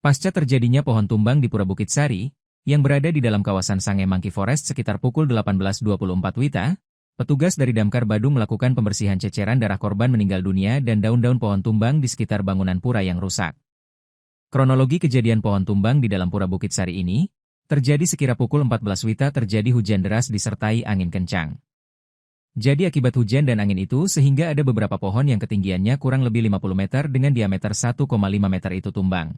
Pasca terjadinya pohon tumbang di Pura Bukit Sari, yang berada di dalam kawasan Sange Monkey Forest sekitar pukul 18.24 WITA, petugas dari Damkar Badung melakukan pembersihan ceceran darah korban meninggal dunia dan daun-daun pohon tumbang di sekitar bangunan pura yang rusak. Kronologi kejadian pohon tumbang di dalam Pura Bukit Sari ini, terjadi sekira pukul 14 WITA terjadi hujan deras disertai angin kencang. Jadi akibat hujan dan angin itu sehingga ada beberapa pohon yang ketinggiannya kurang lebih 50 meter dengan diameter 1,5 meter itu tumbang.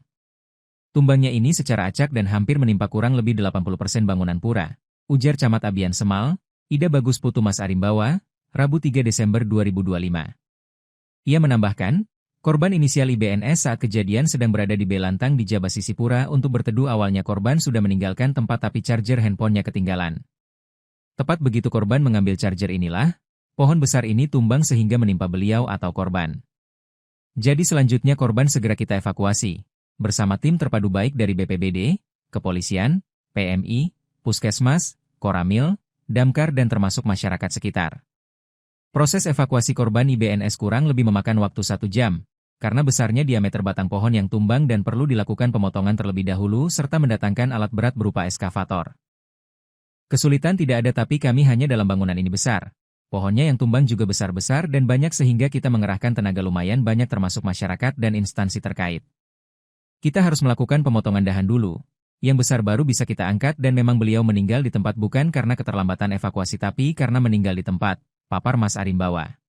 Tumbangnya ini secara acak dan hampir menimpa kurang lebih 80% bangunan pura, ujar Camat Abian Semal, Ida Bagus Putu Mas Arimbawa, Rabu 3 Desember 2025. Ia menambahkan, korban inisial IBNS saat kejadian sedang berada di belantang di Jaba Sisipura untuk berteduh. Awalnya korban sudah meninggalkan tempat tapi charger handphonenya ketinggalan. Tepat begitu korban mengambil charger inilah, pohon besar ini tumbang sehingga menimpa beliau atau korban. Jadi selanjutnya korban segera kita evakuasi, bersama tim terpadu baik dari BPBD, Kepolisian, PMI, Puskesmas, Koramil, Damkar dan termasuk masyarakat sekitar. Proses evakuasi korban IBNS kurang lebih memakan waktu 1 jam, karena besarnya diameter batang pohon yang tumbang dan perlu dilakukan pemotongan terlebih dahulu serta mendatangkan alat berat berupa eskavator. Kesulitan tidak ada tapi kami hanya dalam bangunan ini besar. Pohonnya yang tumbang juga besar-besar dan banyak sehingga kita mengerahkan tenaga lumayan banyak termasuk masyarakat dan instansi terkait. Kita harus melakukan pemotongan dahan dulu. Yang besar baru bisa kita angkat dan memang beliau meninggal di tempat bukan karena keterlambatan evakuasi tapi karena meninggal di tempat, papar Mas Arimbawa.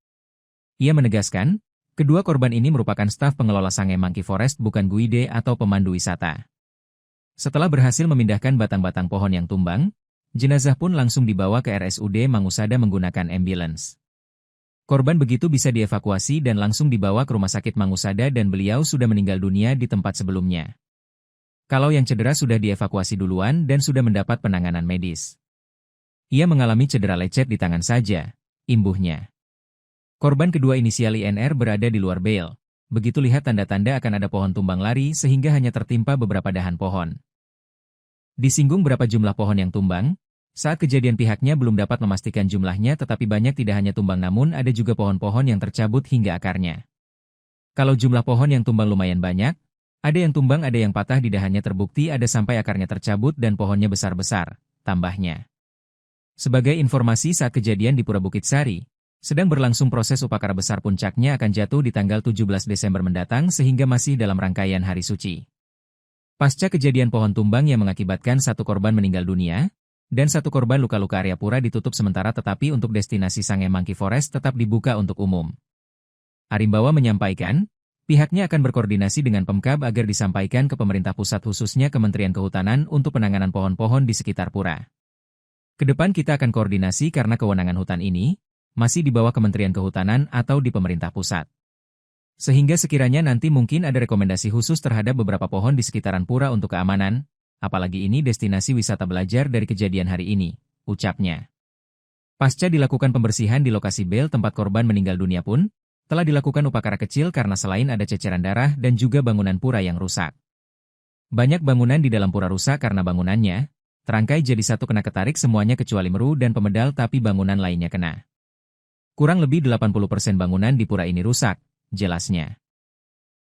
Ia menegaskan, kedua korban ini merupakan staf pengelola Sange Monkey Forest bukan guide atau pemandu wisata. Setelah berhasil memindahkan batang-batang pohon yang tumbang, jenazah pun langsung dibawa ke RSUD Mangusada menggunakan ambulans. Korban begitu bisa dievakuasi dan langsung dibawa ke Rumah Sakit Mangusada dan beliau sudah meninggal dunia di tempat sebelumnya. Kalau yang cedera sudah dievakuasi duluan dan sudah mendapat penanganan medis. Ia mengalami cedera lecet di tangan saja, imbuhnya. Korban kedua inisial INR berada di luar bel. Begitu lihat tanda-tanda akan ada pohon tumbang lari sehingga hanya tertimpa beberapa dahan pohon. Disinggung berapa jumlah pohon yang tumbang, saat kejadian pihaknya belum dapat memastikan jumlahnya tetapi banyak tidak hanya tumbang namun ada juga pohon-pohon yang tercabut hingga akarnya. Kalau jumlah pohon yang tumbang lumayan banyak, ada yang tumbang ada yang patah di dahannya terbukti ada sampai akarnya tercabut dan pohonnya besar-besar, tambahnya. Sebagai informasi saat kejadian di Pura Bukit Sari, sedang berlangsung proses upacara besar puncaknya akan jatuh di tanggal 17 Desember mendatang sehingga masih dalam rangkaian hari suci. Pasca kejadian pohon tumbang yang mengakibatkan 1 korban meninggal dunia, dan 1 korban luka-luka area pura ditutup sementara tetapi untuk destinasi Sange Monkey Forest tetap dibuka untuk umum. Arimbawa menyampaikan, pihaknya akan berkoordinasi dengan Pemkab agar disampaikan ke pemerintah pusat khususnya Kementerian Kehutanan untuk penanganan pohon-pohon di sekitar pura. Kedepan kita akan koordinasi karena kewenangan hutan ini masih di bawah Kementerian Kehutanan atau di pemerintah pusat. Sehingga sekiranya nanti mungkin ada rekomendasi khusus terhadap beberapa pohon di sekitaran pura untuk keamanan, apalagi ini destinasi wisata belajar dari kejadian hari ini, ucapnya. Pasca dilakukan pembersihan di lokasi bel tempat korban meninggal dunia pun, telah dilakukan upacara kecil karena selain ada ceceran darah dan juga bangunan pura yang rusak. Banyak bangunan di dalam pura rusak karena bangunannya, terangkai jadi satu kena ketarik semuanya kecuali meru dan pemedal tapi bangunan lainnya kena. Kurang lebih 80% bangunan di pura ini rusak, jelasnya.